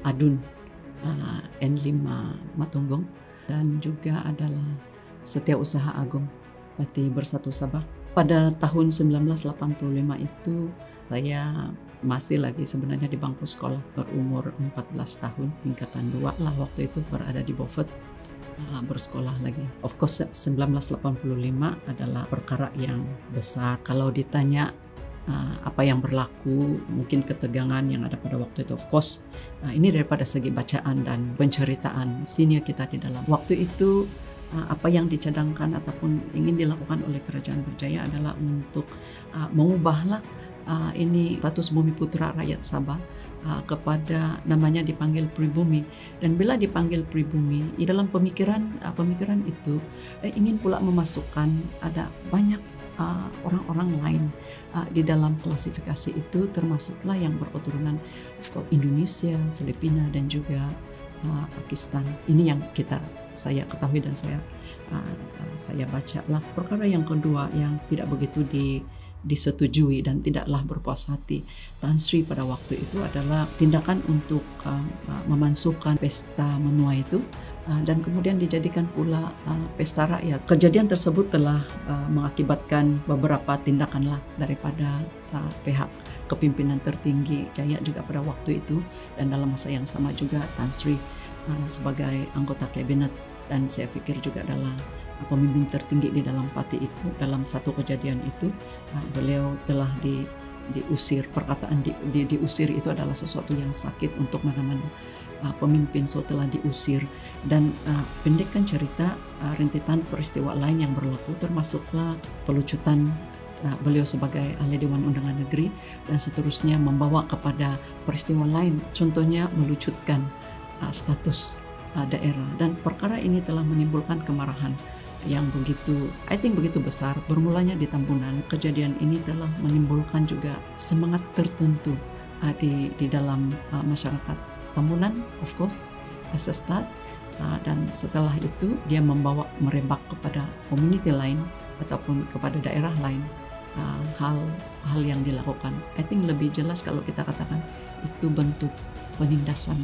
Adun N5 Matunggong, dan juga adalah Setiausaha Agung Pati Bersatu Sabah. Pada tahun 1985 itu saya masih lagi sebenarnya di bangku sekolah, berumur 14 tahun, tingkatan 2 lah waktu itu, berada di Beaufort, bersekolah lagi. Of course 1985 adalah perkara yang besar. Kalau ditanya apa yang berlaku, mungkin ketegangan yang ada pada waktu itu, of course ini daripada segi bacaan dan penceritaan senior kita di dalam waktu itu. Apa yang dicadangkan ataupun ingin dilakukan oleh Kerajaan Berjaya adalah untuk mengubahlah ini status Bumi Putra rakyat Sabah kepada namanya dipanggil pribumi. Dan bila dipanggil pribumi, dalam pemikiran itu ingin pula memasukkan ada banyak orang-orang lain di dalam klasifikasi itu, termasuklah yang berketurunan Indonesia, Filipina, dan juga Pakistan. Ini yang saya ketahui dan saya baca lah. Perkara yang kedua yang tidak begitu disetujui dan tidaklah berpuas hati Tan Sri pada waktu itu adalah tindakan untuk memasukkan pesta menua itu dan kemudian dijadikan pula pesta rakyat. Kejadian tersebut telah mengakibatkan beberapa tindakan lah daripada pihak kepimpinan tertinggi Jaya juga pada waktu itu, dan dalam masa yang sama juga Tan Sri sebagai anggota kabinet dan saya pikir juga adalah pemimpin tertinggi di dalam parti itu. Dalam satu kejadian itu beliau telah diusir. Perkataan diusir itu adalah sesuatu yang sakit untuk mana-mana pemimpin, so telah diusir. Dan pendekkan cerita rentetan peristiwa lain yang berlaku, termasuklah pelucutan beliau sebagai ahli Dewan Undangan Negeri dan seterusnya, membawa kepada peristiwa lain, contohnya melucutkan status daerah. Dan perkara ini telah menimbulkan kemarahan yang begitu besar. Bermulanya di Tambunan, kejadian ini telah menimbulkan juga semangat tertentu di dalam masyarakat Tambunan, of course, as a start. Dan setelah itu dia merembak kepada community lain ataupun kepada daerah lain. Hal yang dilakukan, I think lebih jelas kalau kita katakan itu bentuk penindasan.